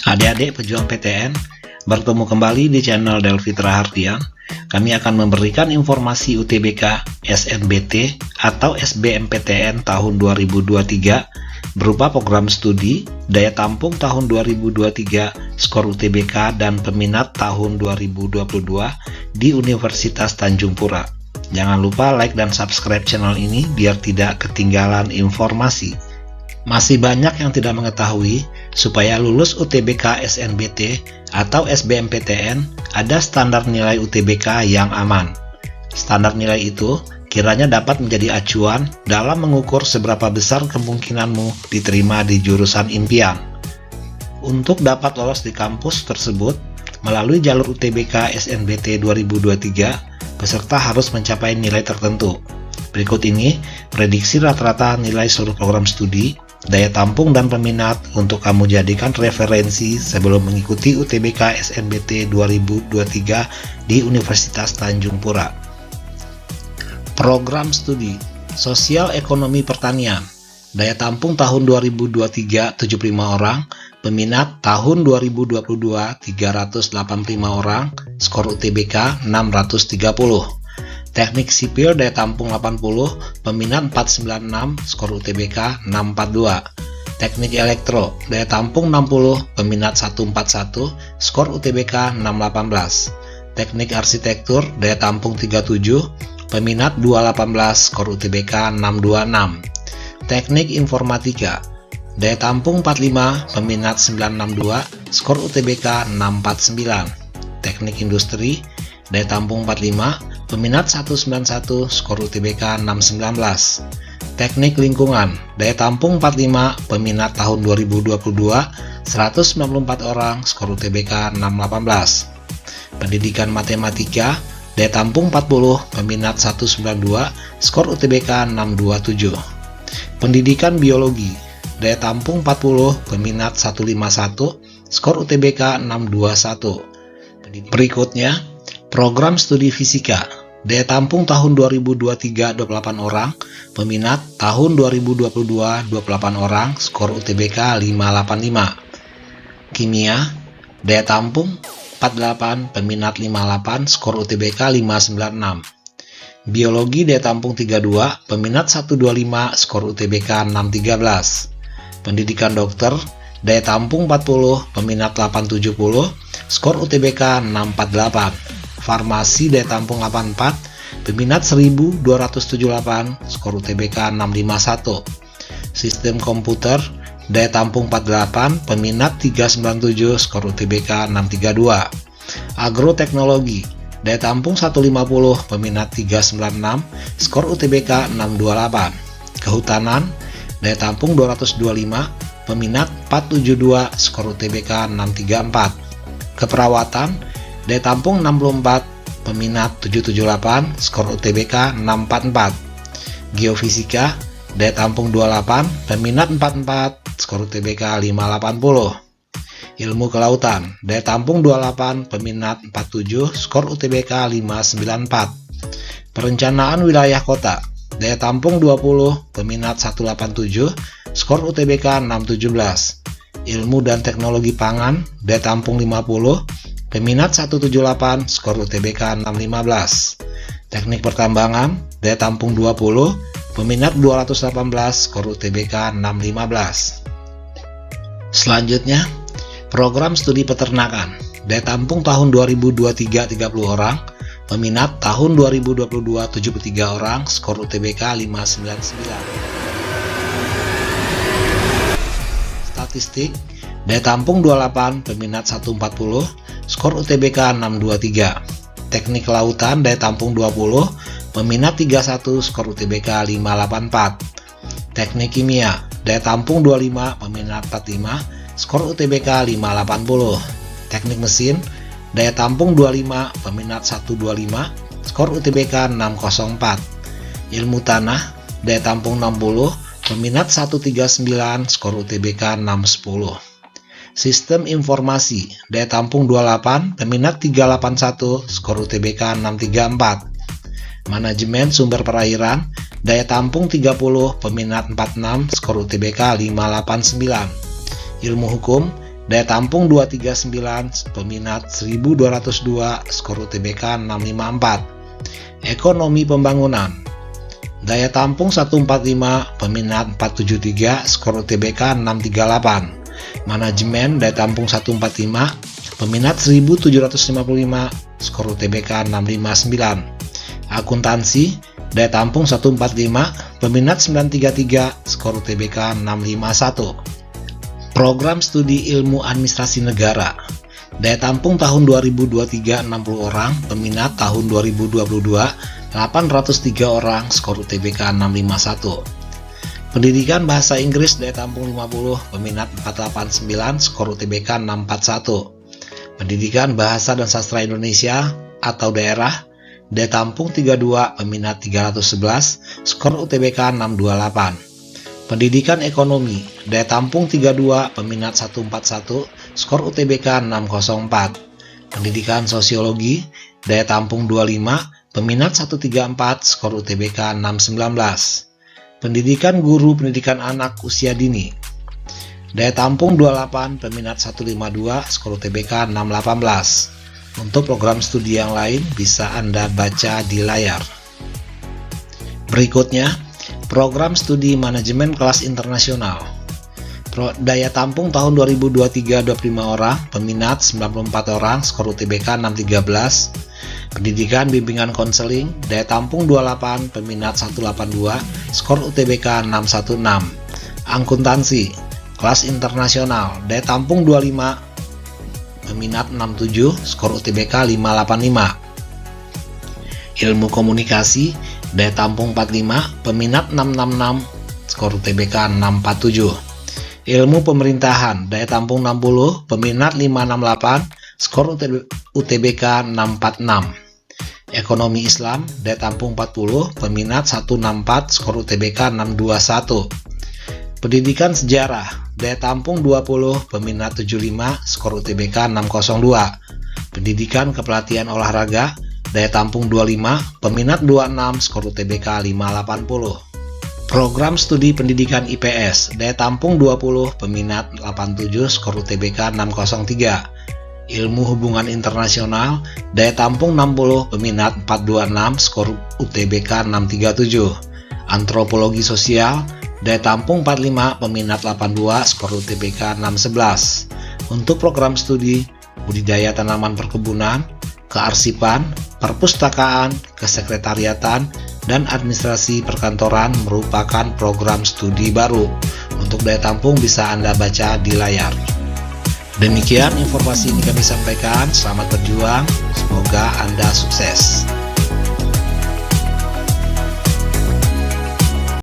Adik-adik pejuang PTN, bertemu kembali di channel Delfitra Hardian. Kami akan memberikan informasi UTBK SNBT atau SBMPTN tahun 2023 berupa program studi, daya tampung tahun 2023, skor UTBK, dan peminat tahun 2022 di Universitas Tanjung Pura. Jangan lupa like dan subscribe channel ini biar tidak ketinggalan informasi. Masih banyak yang tidak mengetahui, supaya lulus UTBK SNBT atau SBMPTN ada standar nilai UTBK yang aman. Standar nilai itu kiranya dapat menjadi acuan dalam mengukur seberapa besar kemungkinanmu diterima di jurusan impian. Untuk dapat lolos di kampus tersebut, melalui jalur UTBK SNBT 2023, peserta harus mencapai nilai tertentu. Berikut ini prediksi rata-rata nilai seluruh program studi, daya tampung, dan peminat untuk kamu jadikan referensi sebelum mengikuti UTBK SNBT 2023 di Universitas Tanjung Pura. Program studi Sosial Ekonomi Pertanian, daya tampung tahun 2023 75 orang, peminat tahun 2022 385 orang, skor UTBK 630. Teknik sipil daya tampung 80, peminat 496, skor UTBK 642. Teknik elektro daya tampung 60, peminat 141, skor UTBK 618. Teknik arsitektur daya tampung 37, peminat 218, skor UTBK 626. Teknik informatika daya tampung 45, peminat 962, skor UTBK 649. Teknik industri daya tampung 45, peminat 191, skor UTBK 619. Teknik lingkungan, daya tampung 45, peminat tahun 2022 194 orang, skor UTBK 618. Pendidikan matematika, daya tampung 40, peminat 192, skor UTBK 627. Pendidikan biologi, daya tampung 40, peminat 151, skor UTBK 621. Berikutnya, program studi fisika, daya tampung tahun 2023 28 orang, peminat tahun 2022 28 orang, skor UTBK 585. Kimia, daya tampung 48, peminat 58, skor UTBK 596. Biologi daya tampung 32, peminat 125, skor UTBK 613. Pendidikan dokter, daya tampung 40, peminat 870, skor UTBK 648. Farmasi daya tampung 84, peminat 1278, skor UTBK 651. Sistem komputer daya tampung 48, peminat 397, skor UTBK 632. Agroteknologi daya tampung 150, peminat 396, skor UTBK 628. Kehutanan daya tampung 225, peminat 472, skor UTBK 634. Keperawatan daya tampung 64, peminat 778, skor UTBK 644. Geofisika, daya tampung 28, peminat 44, skor UTBK 580. Ilmu kelautan, daya tampung 28, peminat 47, skor UTBK 594. Perencanaan wilayah kota, daya tampung 20, peminat 187, skor UTBK 617. Ilmu dan teknologi pangan, daya tampung 50, peminat 178, skor UTBK 615. Teknik pertambangan, daya tampung 20, peminat 218, skor UTBK 615. Selanjutnya, program studi peternakan, daya tampung tahun 2023 30 orang, peminat tahun 2022 73 orang, skor UTBK 599. Statistik, daya tampung 28, peminat 140, skor UTBK 623. Teknik kelautan daya tampung 20, peminat 31, skor UTBK 584. Teknik kimia daya tampung 25, peminat 45, skor UTBK 580. Teknik mesin daya tampung 25, peminat 125, skor UTBK 604. Ilmu tanah daya tampung 60, peminat 139, skor UTBK 610. Sistem informasi daya tampung 28, peminat 381, skor UTBK 634. Manajemen sumber perairan daya tampung 30, peminat 46, skor UTBK 589. Ilmu hukum Daya tampung 239, peminat 1202, skor UTBK 654. Ekonomi pembangunan. Daya tampung 145, peminat 473, skor UTBK 638. Manajemen daya tampung 145, peminat 1755, skor UTBK 659. Akuntansi daya tampung 145, peminat 933, skor UTBK 651. Program studi ilmu administrasi negara. Daya tampung tahun 2023 60 orang, peminat tahun 2022 803 orang, skor UTBK 651. Pendidikan bahasa Inggris daya tampung 50, peminat 489, skor UTBK 641. Pendidikan bahasa dan sastra Indonesia atau daerah daya tampung 32, peminat 311, skor UTBK 628. Pendidikan ekonomi daya tampung 32, peminat 141, skor UTBK 604. Pendidikan sosiologi daya tampung 25, peminat 134, skor UTBK 619. Pendidikan guru pendidikan anak usia dini. Daya tampung 28, peminat 152, skor UTBK 618. Untuk program studi yang lain bisa Anda baca di layar. Berikutnya, program studi manajemen kelas internasional. Daya tampung tahun 2023 25 orang, peminat 94 orang, skor UTBK 613. Pendidikan bimbingan konseling, daya tampung 28, peminat 182, skor UTBK 616. Akuntansi, kelas internasional, daya tampung 25, peminat 67, skor UTBK 585. Ilmu komunikasi, daya tampung 45, peminat 666, skor UTBK 647. Ilmu pemerintahan, daya tampung 60, peminat 568, skor UTBK 646. Ekonomi Islam, daya tampung 40, peminat 164, skor UTBK 621. Pendidikan sejarah, daya tampung 20, peminat 75, skor UTBK 602. Pendidikan kepelatihan olahraga, daya tampung 25, peminat 26, skor UTBK 580. Program studi pendidikan IPS, daya tampung 20, peminat 87, skor UTBK 603. Ilmu hubungan internasional, daya tampung 60, peminat 426, skor UTBK 637. Antropologi sosial, daya tampung 45, peminat 82, skor UTBK 611. Untuk program studi budidaya tanaman perkebunan, kearsipan, perpustakaan, kesekretariatan, dan administrasi perkantoran merupakan program studi baru. Untuk daya tampung bisa Anda baca di layar. Demikian informasi ini kami sampaikan. Selamat berjuang, semoga Anda sukses.